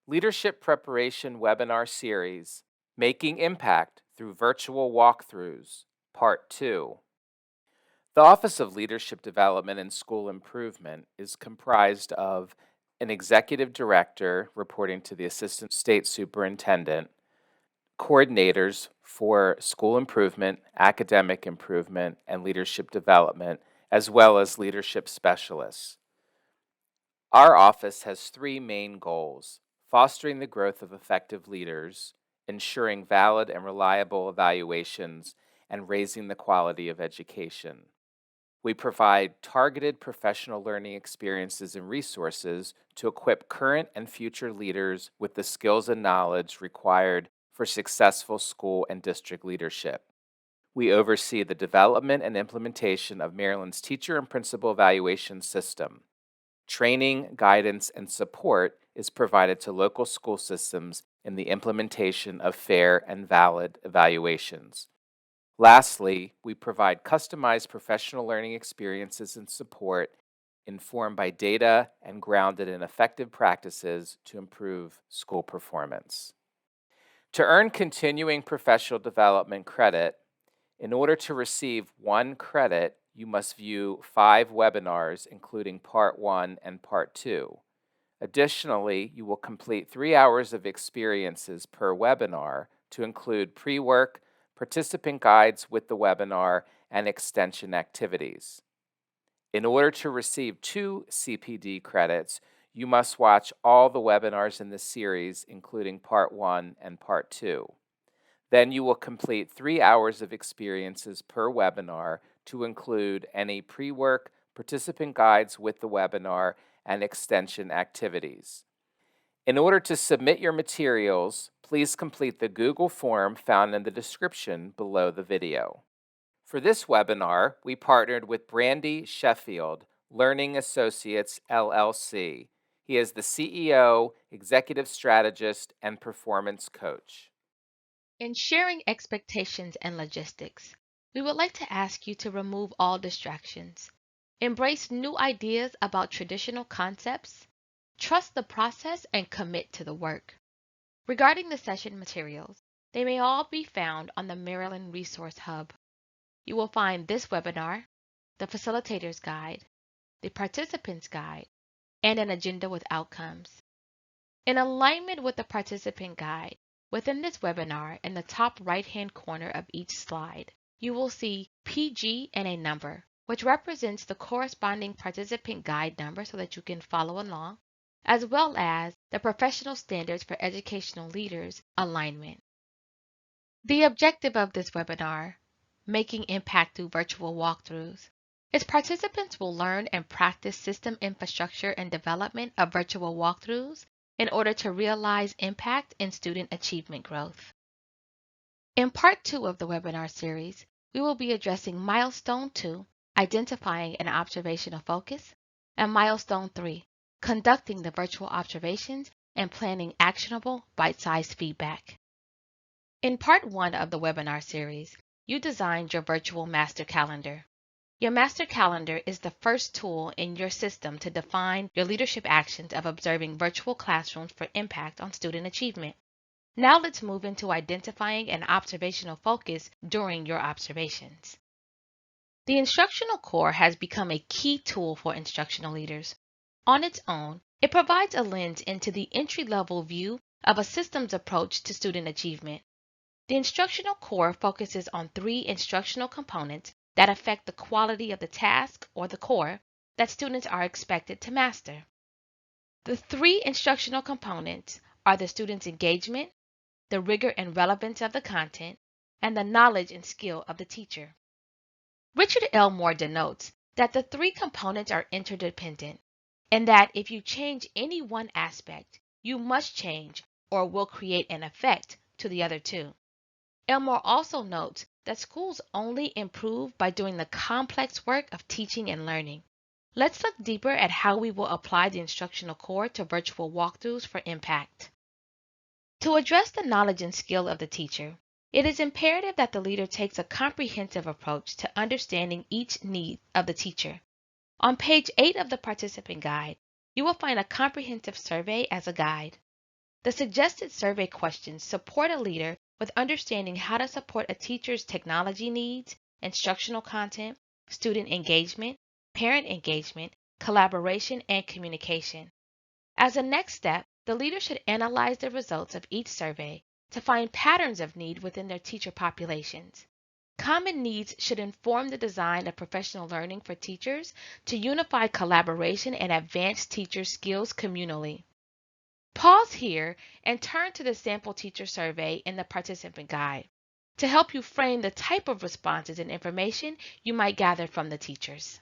Leadership Preparation Webinar Series, Making Impact Through Virtual Walkthroughs, Part 2. The Office of Leadership Development and School Improvement is comprised of an executive director reporting to the Assistant State Superintendent, coordinators for school improvement, academic improvement, and leadership development, as well as leadership specialists. Our office has three main goals: fostering the growth of effective leaders, ensuring valid and reliable evaluations, and raising the quality of education. We provide targeted professional learning experiences and resources to equip current and future leaders with the skills and knowledge required for successful school and district leadership. We oversee the development and implementation of Maryland's teacher and principal evaluation system. Training, guidance, and support is provided to local school systems in the implementation of fair and valid evaluations. Lastly, we provide customized professional learning experiences and support informed by data and grounded in effective practices to improve school performance. To earn continuing professional development credit, in order to receive 1 credit, you must view 5 webinars, including Part 1 and Part 2. Additionally, you will complete 3 hours of experiences per webinar to include pre-work, participant guides with the webinar, and extension activities. In order to receive 2 CPD credits, you must watch all the webinars in this series, including Part 1 and Part 2. Then you will complete 3 hours of experiences per webinar to include any pre-work, participant guides with the webinar, and extension activities. In order to submit your materials, please complete the Google form found in the description below the video. For this webinar, we partnered with Brandy Sheffield, Learning Associates, LLC. He is the CEO, executive strategist, and performance coach. In sharing expectations and logistics, we would like to ask you to remove all distractions, embrace new ideas about traditional concepts, trust the process, and commit to the work. Regarding the session materials, they may all be found on the Maryland Resource Hub. You will find this webinar, the Facilitator's Guide, the Participant's Guide, and an agenda with outcomes. In alignment with the Participant Guide, within this webinar, in the top right-hand corner of each slide, you will see PG and a number, which represents the corresponding participant guide number so that you can follow along, as well as the Professional Standards for Educational Leaders alignment. The objective of this webinar, Making Impact Through Virtual Walkthroughs, is participants will learn and practice system infrastructure and development of virtual walkthroughs in order to realize impact in student achievement growth. In Part 2 of the webinar series, we will be addressing Milestone 2, Identifying an Observational Focus, and Milestone 3, Conducting the Virtual Observations and Planning Actionable Bite-Sized Feedback. In Part 1 of the webinar series, you designed your virtual master calendar. Your master calendar is the first tool in your system to define your leadership actions of observing virtual classrooms for impact on student achievement. Now let's move into identifying an observational focus during your observations. The instructional core has become a key tool for instructional leaders. On its own, it provides a lens into the entry-level view of a systems approach to student achievement. The instructional core focuses on 3 instructional components that affect the quality of the task or the core that students are expected to master. The 3 instructional components are the student's engagement, the rigor and relevance of the content, and the knowledge and skill of the teacher. Richard Elmore denotes that the 3 components are interdependent, and that if you change any one aspect, you must change or will create an effect to the other 2. Elmore also notes that schools only improve by doing the complex work of teaching and learning. Let's look deeper at how we will apply the instructional core to virtual walkthroughs for impact. To address the knowledge and skill of the teacher, it is imperative that the leader takes a comprehensive approach to understanding each need of the teacher. On page 8 of the participant guide, you will find a comprehensive survey as a guide. The suggested survey questions support a leader with understanding how to support a teacher's technology needs, instructional content, student engagement, parent engagement, collaboration, and communication. As a next step, the leader should analyze the results of each survey to find patterns of need within their teacher populations. Common needs should inform the design of professional learning for teachers to unify collaboration and advance teacher skills communally. Pause here and turn to the sample teacher survey in the participant guide to help you frame the type of responses and information you might gather from the teachers.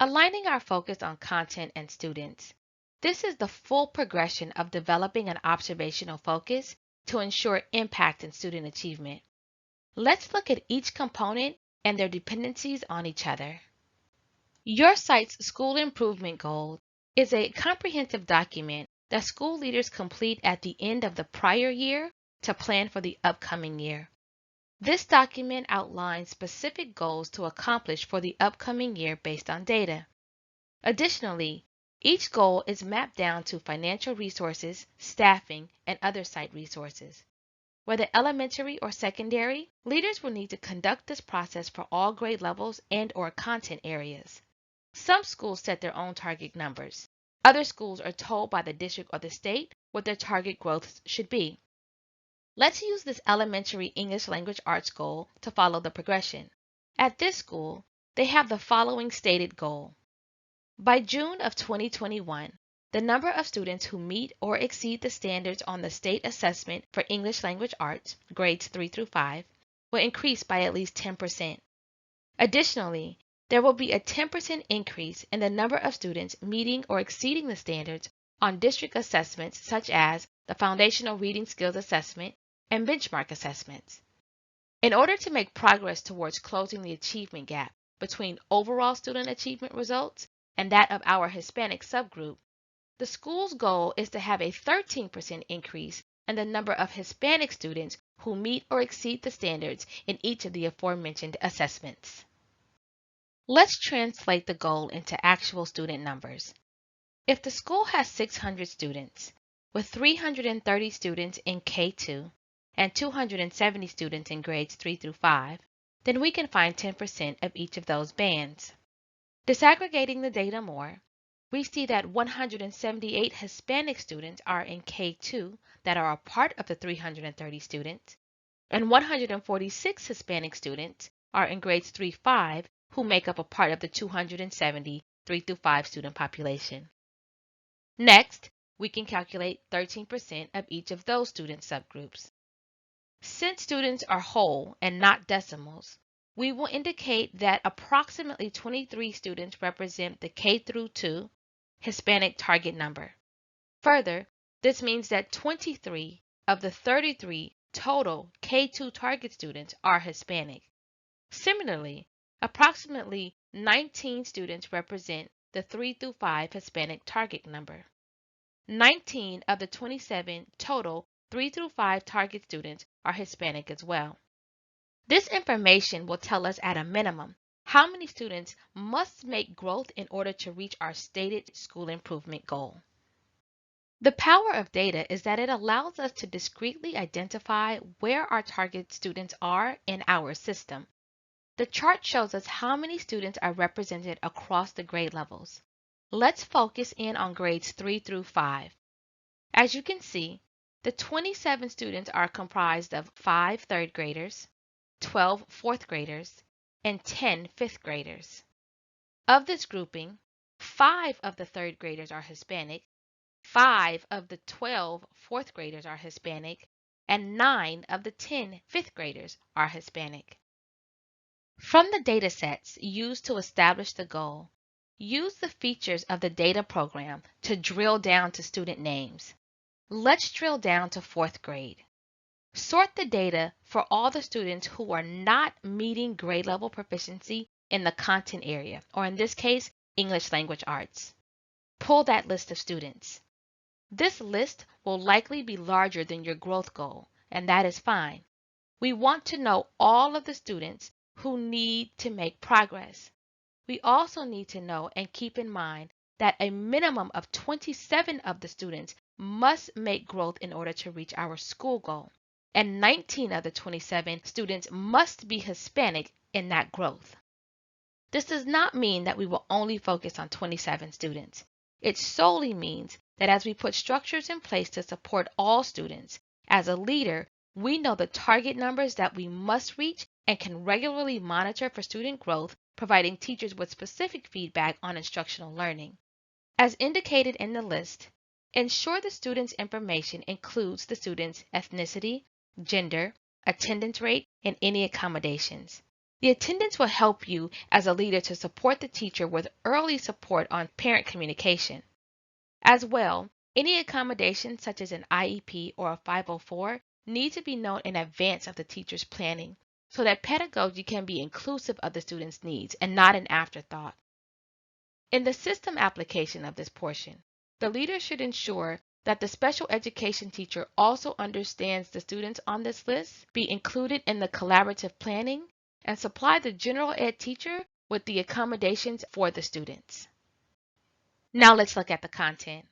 Aligning our focus on content and students. This is the full progression of developing an observational focus to ensure impact in student achievement. Let's look at each component and their dependencies on each other. Your site's school improvement goal is a comprehensive document that school leaders complete at the end of the prior year to plan for the upcoming year. This document outlines specific goals to accomplish for the upcoming year based on data. Additionally, each goal is mapped down to financial resources, staffing, and other site resources. Whether elementary or secondary, leaders will need to conduct this process for all grade levels and/or content areas. Some schools set their own target numbers. Other schools are told by the district or the state what their target growth should be. Let's use this elementary English language arts goal to follow the progression. At this school, they have the following stated goal. By June of 2021, the number of students who meet or exceed the standards on the state assessment for English language arts, grades 3 through 5, will increase by at least 10%. Additionally, there will be a 10% increase in the number of students meeting or exceeding the standards on district assessments such as the Foundational Reading Skills Assessment and benchmark assessments. In order to make progress towards closing the achievement gap between overall student achievement results and that of our Hispanic subgroup, the school's goal is to have a 13% increase in the number of Hispanic students who meet or exceed the standards in each of the aforementioned assessments. Let's translate the goal into actual student numbers. If the school has 600 students, with 330 students in K2 and 270 students in grades 3 through 5, then we can find 10% of each of those bands. Disaggregating the data more, we see that 178 Hispanic students are in K2 that are a part of the 330 students, and 146 Hispanic students are in grades 3-5 who make up a part of the 270 3 through 5 student population. Next, we can calculate 13% of each of those student subgroups. Since students are whole and not decimals, we will indicate that approximately 23 students represent the K through 2 Hispanic target number. Further, this means that 23 of the 33 total K2 target students are Hispanic. Similarly, approximately 19 students represent the 3 through 5 Hispanic target number. 19 of the 27 total 3 through 5 target students are Hispanic as well. This information will tell us at a minimum how many students must make growth in order to reach our stated school improvement goal. The power of data is that it allows us to discreetly identify where our target students are in our system. The chart shows us how many students are represented across the grade levels. Let's focus in on grades 3 through 5. As you can see, the 27 students are comprised of 5 third graders, 12 fourth graders, and 10 fifth graders. Of this grouping, 5 of the third graders are Hispanic, 5 of the 12 fourth graders are Hispanic, and 9 of the 10 fifth graders are Hispanic. From the data sets used to establish the goal, use the features of the data program to drill down to student names. Let's drill down to 4th grade. Sort the data for all the students who are not meeting grade level proficiency in the content area, or in this case, English language arts. Pull that list of students. This list will likely be larger than your growth goal, and that is fine. We want to know all of the students who need to make progress. We also need to know and keep in mind that a minimum of 27 of the students must make growth in order to reach our school goal, and 19 of the 27 students must be Hispanic in that growth. This does not mean that we will only focus on 27 students. It solely means that as we put structures in place to support all students, as a leader, we know the target numbers that we must reach and can regularly monitor for student growth, providing teachers with specific feedback on instructional learning. As indicated in the list, ensure the student's information includes the student's ethnicity, gender, attendance rate, and any accommodations. The attendance will help you as a leader to support the teacher with early support on parent communication. As well, any accommodations such as an IEP or a 504 need to be known in advance of the teacher's planning so that pedagogy can be inclusive of the student's needs and not an afterthought. In the system application of this portion, the leader should ensure that the special education teacher also understands the students on this list, be included in the collaborative planning, and supply the general ed teacher with the accommodations for the students. Now let's look at the content.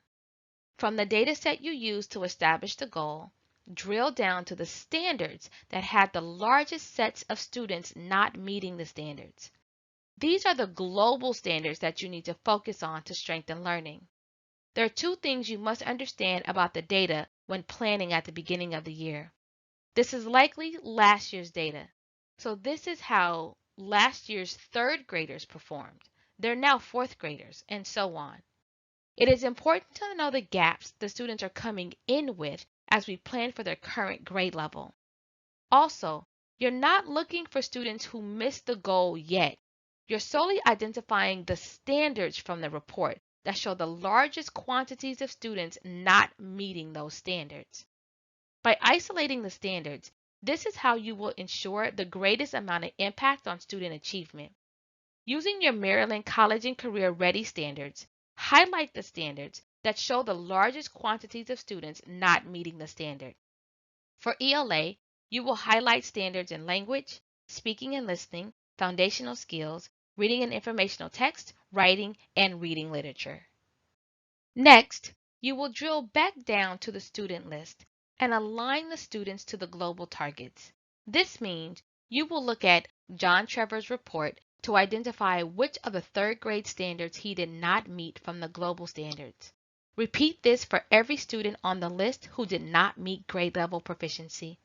From the data set you used to establish the goal, drill down to the standards that had the largest sets of students not meeting the standards. These are the global standards that you need to focus on to strengthen learning. There are two things you must understand about the data when planning at the beginning of the year. This is likely last year's data. So this is how last year's third graders performed. They're now fourth graders, and so on. It is important to know the gaps the students are coming in with as we plan for their current grade level. Also, you're not looking for students who missed the goal yet. You're solely identifying the standards from the report that show the largest quantities of students not meeting those standards. By isolating the standards, this is how you will ensure the greatest amount of impact on student achievement. Using your Maryland College and Career Ready standards, highlight the standards that show the largest quantities of students not meeting the standard. For ELA, you will highlight standards in language, speaking and listening, foundational skills, reading and informational text, writing, and reading literature. Next, you will drill back down to the student list and align the students to the global targets. This means you will look at John Trevor's report to identify which of the third grade standards he did not meet from the global standards. Repeat this for every student on the list who did not meet grade level proficiency.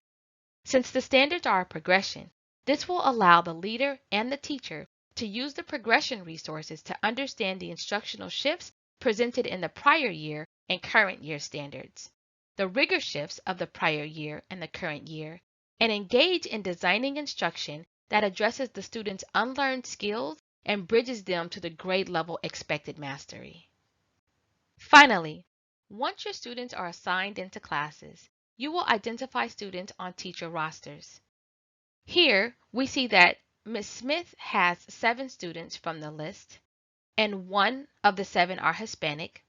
Since the standards are a progression, this will allow the leader and the teacher to use the progression resources to understand the instructional shifts presented in the prior year and current year standards, the rigor shifts of the prior year and the current year, and engage in designing instruction that addresses the students' unlearned skills and bridges them to the grade level expected mastery. Finally, once your students are assigned into classes, you will identify students on teacher rosters. Here, we see that Ms. Smith has 7 students from the list, and 1 of the 7 are Hispanic.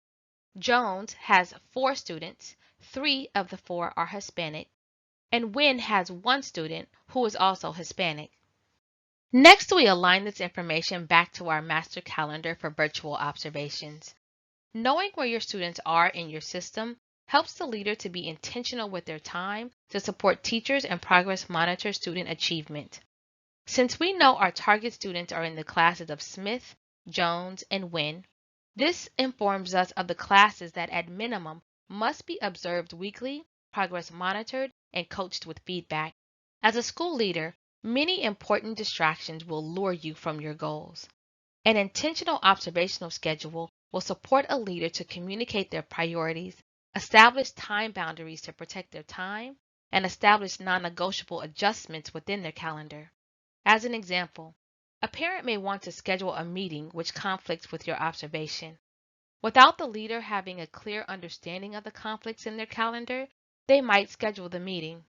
Jones has 4 students, 3 of the 4 are Hispanic, and Wynn has 1 student who is also Hispanic. Next, we align this information back to our master calendar for virtual observations. Knowing where your students are in your system helps the leader to be intentional with their time to support teachers and progress monitor student achievement. Since we know our target students are in the classes of Smith, Jones, and Wynn, this informs us of the classes that at minimum must be observed weekly, progress monitored, and coached with feedback. As a school leader, many important distractions will lure you from your goals. An intentional observational schedule will support a leader to communicate their priorities, establish time boundaries to protect their time, and establish non-negotiable adjustments within their calendar. As an example, a parent may want to schedule a meeting which conflicts with your observation. Without the leader having a clear understanding of the conflicts in their calendar, they might schedule the meeting.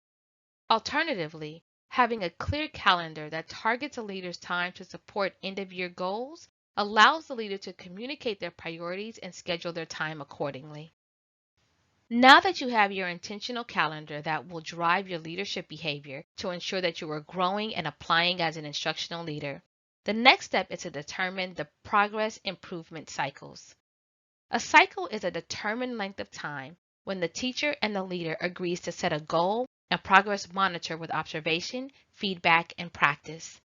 Alternatively, having a clear calendar that targets a leader's time to support end-of-year goals allows the leader to communicate their priorities and schedule their time accordingly. Now that you have your intentional calendar that will drive your leadership behavior to ensure that you are growing and applying as an instructional leader, the next step is to determine the progress improvement cycles. A cycle is a determined length of time when the teacher and the leader agrees to set a goal and progress monitor with observation, feedback, and practice.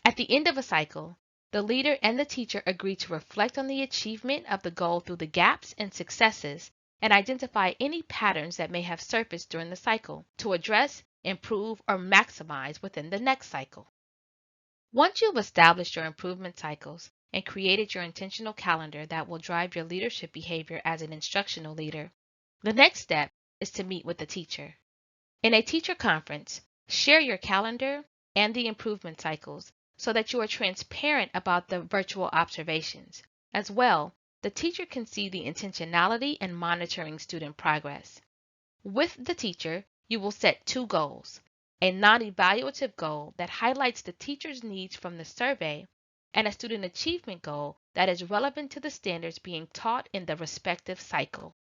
At the end of a cycle, the leader and the teacher agree to reflect on the achievement of the goal through the gaps and successes and identify any patterns that may have surfaced during the cycle to address, improve, or maximize within the next cycle. Once you've established your improvement cycles and created your intentional calendar that will drive your leadership behavior as an instructional leader, the next step is to meet with the teacher. In a teacher conference, share your calendar and the improvement cycles so that you are transparent about the virtual observations. As well, the teacher can see the intentionality in monitoring student progress. With the teacher, you will set two goals: a non-evaluative goal that highlights the teacher's needs from the survey, and a student achievement goal that is relevant to the standards being taught in the respective cycle.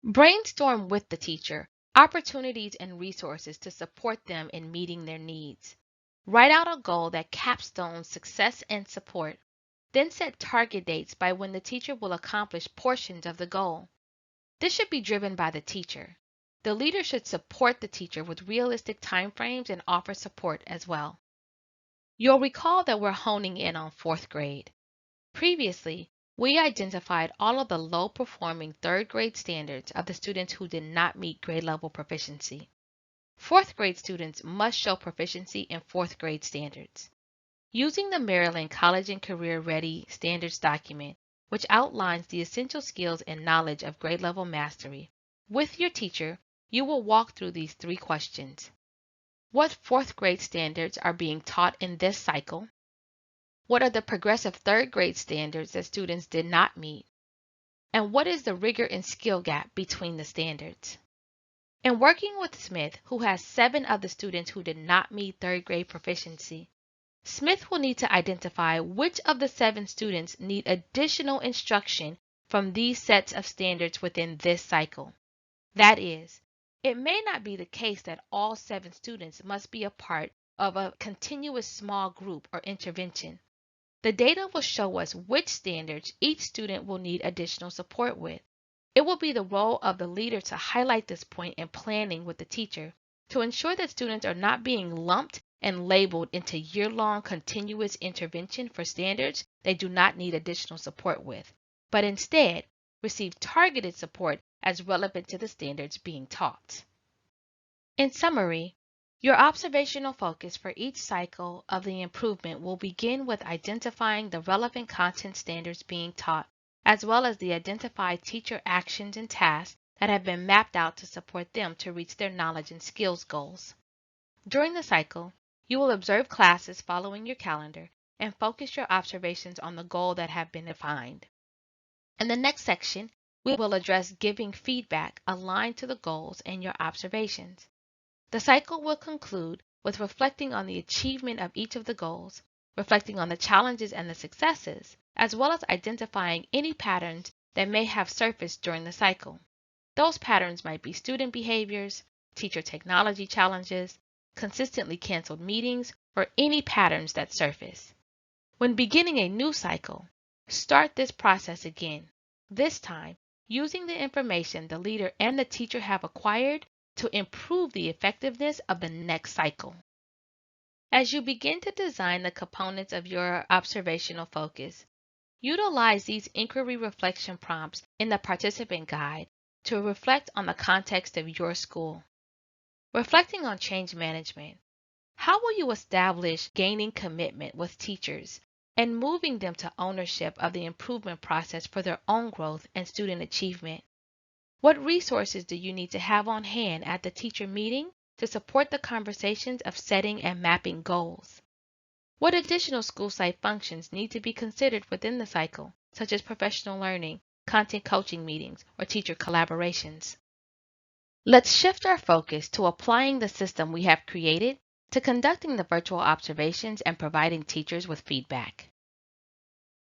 Brainstorm with the teacher opportunities and resources to support them in meeting their needs. Write out a goal that capstones success and support. Then set target dates by when the teacher will accomplish portions of the goal. This should be driven by the teacher. The leader should support the teacher with realistic timeframes and offer support as well. You'll recall that we're honing in on fourth grade. Previously, we identified all of the low-performing third grade standards of the students who did not meet grade level proficiency. Fourth grade students must show proficiency in fourth grade standards. Using the Maryland College and Career Ready Standards document, which outlines the essential skills and knowledge of grade level mastery, with your teacher, you will walk through these three questions. What fourth grade standards are being taught in this cycle? What are the progressive third grade standards that students did not meet? And what is the rigor and skill gap between the standards? In working with Smith, who has 7 of the students who did not meet third grade proficiency, Smith will need to identify which of the 7 students need additional instruction from these sets of standards within this cycle. That is, it may not be the case that all 7 students must be a part of a continuous small group or intervention. The data will show us which standards each student will need additional support with. It will be the role of the leader to highlight this point in planning with the teacher to ensure that students are not being lumped and labeled into year-long continuous intervention for standards they do not need additional support with, but instead receive targeted support as relevant to the standards being taught. In summary, your observational focus for each cycle of the improvement will begin with identifying the relevant content standards being taught, as well as the identified teacher actions and tasks that have been mapped out to support them to reach their knowledge and skills goals. During the cycle, you will observe classes following your calendar and focus your observations on the goal that have been defined. In the next section, we will address giving feedback aligned to the goals and your observations. The cycle will conclude with reflecting on the achievement of each of the goals, reflecting on the challenges and the successes, as well as identifying any patterns that may have surfaced during the cycle. Those patterns might be student behaviors, teacher technology challenges, consistently canceled meetings, or any patterns that surface. When beginning a new cycle, start this process again, this time using the information the leader and the teacher have acquired to improve the effectiveness of the next cycle. As you begin to design the components of your observational focus, utilize these inquiry reflection prompts in the participant guide to reflect on the context of your school. Reflecting on change management, how will you establish gaining commitment with teachers and moving them to ownership of the improvement process for their own growth and student achievement? What resources do you need to have on hand at the teacher meeting to support the conversations of setting and mapping goals? What additional school site functions need to be considered within the cycle, such as professional learning, content coaching meetings, or teacher collaborations? Let's shift our focus to applying the system we have created to conducting the virtual observations and providing teachers with feedback.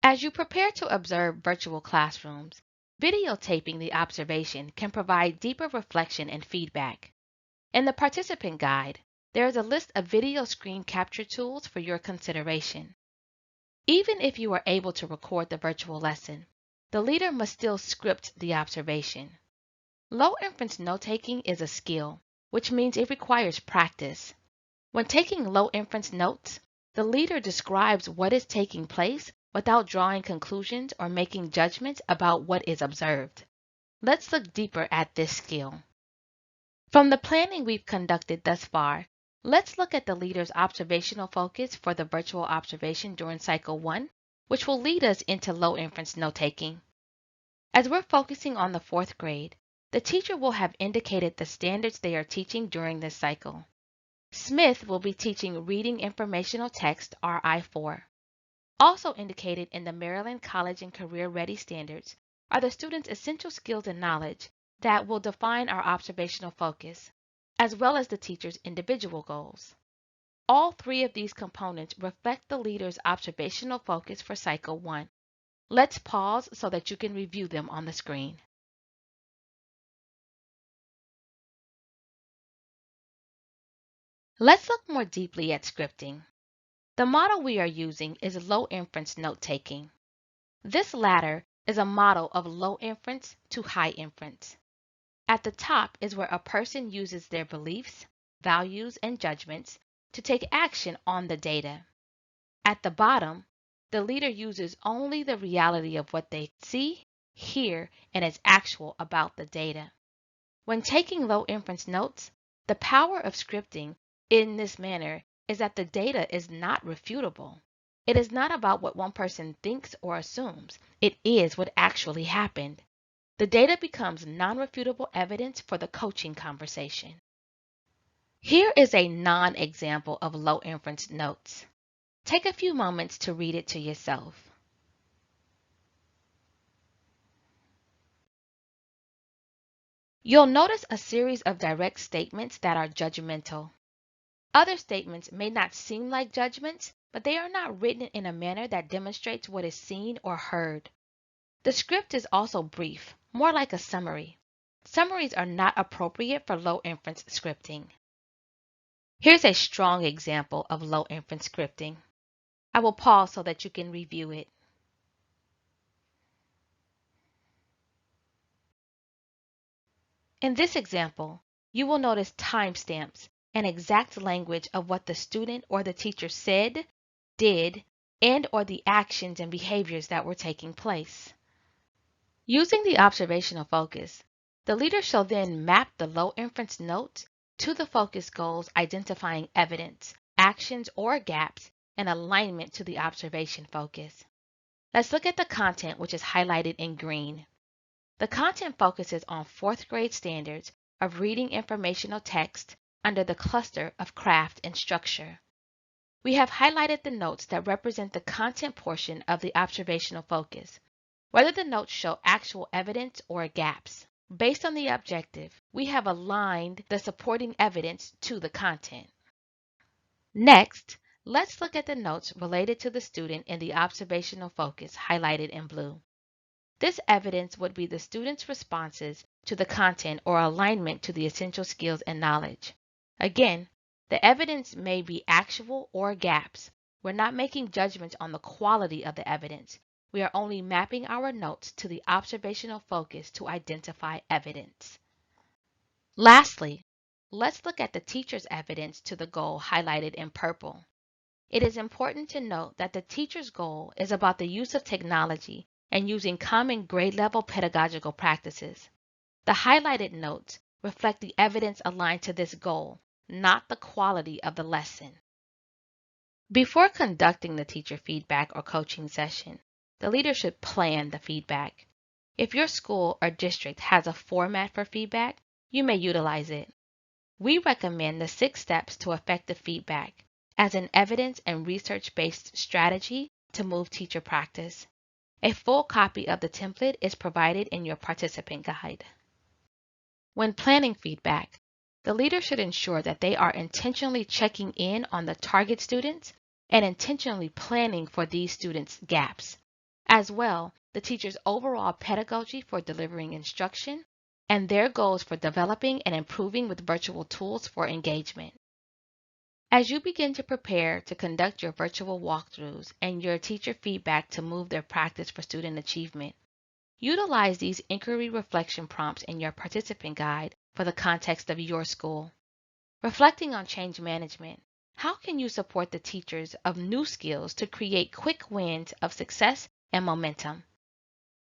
As you prepare to observe virtual classrooms, videotaping the observation can provide deeper reflection and feedback. In the participant guide, there is a list of video screen capture tools for your consideration. Even if you are able to record the virtual lesson, the leader must still script the observation. Low inference note-taking is a skill, which means it requires practice. When taking low inference notes, the leader describes what is taking place without drawing conclusions or making judgments about what is observed. Let's look deeper at this skill. From the planning we've conducted thus far, let's look at the leader's observational focus for the virtual observation during Cycle 1, which will lead us into low inference note-taking. As we're focusing on the 4th grade, the teacher will have indicated the standards they are teaching during this cycle. Smith will be teaching Reading Informational Text RI4. Also indicated in the Maryland College and Career Ready Standards are the students' essential skills and knowledge that will define our observational focus, as well as the teacher's individual goals. All three of these components reflect the leader's observational focus for Cycle 1. Let's pause so that you can review them on the screen. Let's look more deeply at scripting. The model we are using is low inference note-taking. This latter is a model of low inference to high inference. At the top is where a person uses their beliefs, values, and judgments to take action on the data. At the bottom, the leader uses only the reality of what they see, hear, and is actual about the data. When taking low inference notes, the power of scripting in this manner is that the data is not refutable. It is not about what one person thinks or assumes. It is what actually happened. The data becomes non-refutable evidence for the coaching conversation. Here is a non-example of low inference notes. Take a few moments to read it to yourself. You'll notice a series of direct statements that are judgmental. Other statements may not seem like judgments, but they are not written in a manner that demonstrates what is seen or heard. The script is also brief, more like a summary. Summaries are not appropriate for low inference scripting. Here's a strong example of low inference scripting. I will pause so that you can review it. In this example, you will notice timestamps and exact language of what the student or the teacher said, did, and or the actions and behaviors that were taking place. Using the observational focus, the leader shall then map the low inference notes to the focus goals identifying evidence, actions, or gaps in alignment to the observation focus. Let's look at the content, which is highlighted in green. The content focuses on 4th grade standards of reading informational text under the cluster of craft and structure. We have highlighted the notes that represent the content portion of the observational focus, whether the notes show actual evidence or gaps. Based on the objective, we have aligned the supporting evidence to the content. Next, let's look at the notes related to the student in the observational focus highlighted in blue. This evidence would be the student's responses to the content or alignment to the essential skills and knowledge. Again, the evidence may be actual or gaps. We're not making judgments on the quality of the evidence. We are only mapping our notes to the observational focus to identify evidence. Lastly, let's look at the teacher's evidence to the goal highlighted in purple. It is important to note that the teacher's goal is about the use of technology and using common grade level pedagogical practices. The highlighted notes reflect the evidence aligned to this goal, not the quality of the lesson. Before conducting the teacher feedback or coaching session, the leader should plan the feedback. If your school or district has a format for feedback, you may utilize it. We recommend the 6 steps to effective feedback as an evidence and research-based strategy to move teacher practice. A full copy of the template is provided in your participant guide. When planning feedback, the leader should ensure that they are intentionally checking in on the target students and intentionally planning for these students' gaps. As well, the teacher's overall pedagogy for delivering instruction and their goals for developing and improving with virtual tools for engagement. As you begin to prepare to conduct your virtual walkthroughs and your teacher feedback to move their practice for student achievement, Utilize these inquiry reflection prompts in your participant guide for the context of your school. Reflecting on change management, how can you support the teachers of new skills to create quick wins of success and momentum?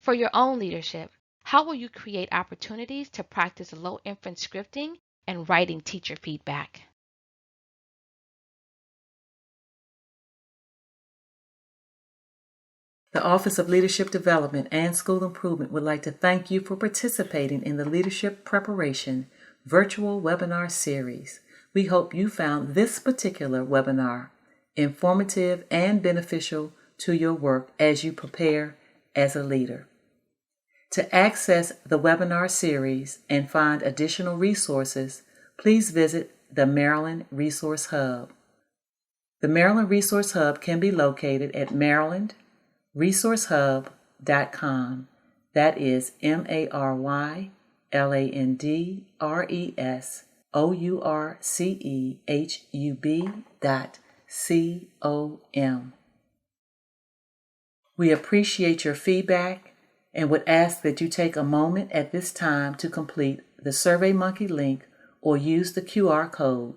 For your own leadership, how will you create opportunities to practice low inference scripting and writing teacher feedback? The Office of Leadership Development and School Improvement would like to thank you for participating in the Leadership Preparation virtual webinar series. We hope you found this particular webinar informative and beneficial to your work as you prepare as a leader. To access the webinar series and find additional resources, please visit the Maryland Resource Hub. The Maryland Resource Hub can be located at marylandresourcehub.com. That is MarylandResourcehub.com. We appreciate your feedback and would ask that you take a moment at this time to complete the SurveyMonkey link or use the QR code.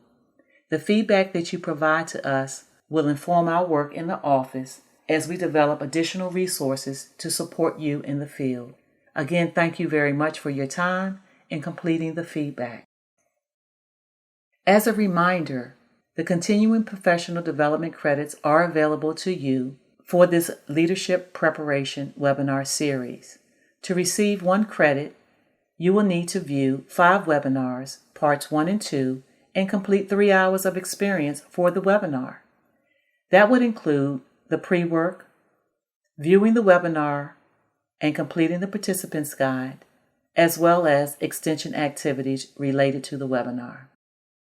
The feedback that you provide to us will inform our work in the office as we develop additional resources to support you in the field. Again, thank you very much for your time in completing the feedback. As a reminder, the continuing professional development credits are available to you for this leadership preparation webinar series. To receive 1 credit, you will need to view 5 webinars, parts 1 and 2, and complete 3 hours of experience for the webinar. That would include the pre-work, viewing the webinar, and completing the participant's guide, as well as extension activities related to the webinar.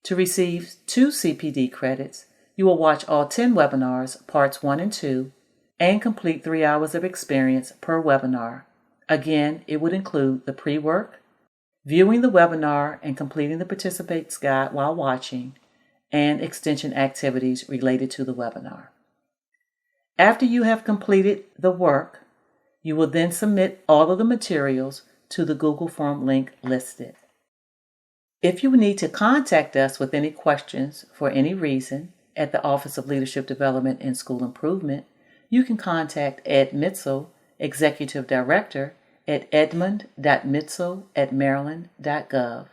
To receive 2 CPD credits, you will watch all 10 webinars, parts 1 and 2, and complete 3 hours of experience per webinar. Again, it would include the pre-work, viewing the webinar and completing the participant's guide while watching, and extension activities related to the webinar. After you have completed the work, you will then submit all of the materials to the Google Form link listed. If you need to contact us with any questions for any reason at the Office of Leadership Development and School Improvement, you can contact Ed Mitzel, Executive Director, at edmund.mitzel@maryland.gov.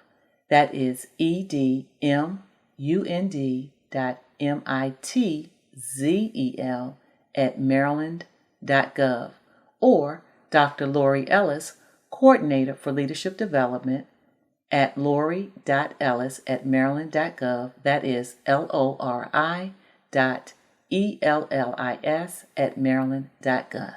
That is edmund.mitzel@maryland.gov. Or Dr. Lori Ellis, Coordinator for Leadership Development, at lori.ellis@maryland.gov. That is lori.ellis@maryland.gov.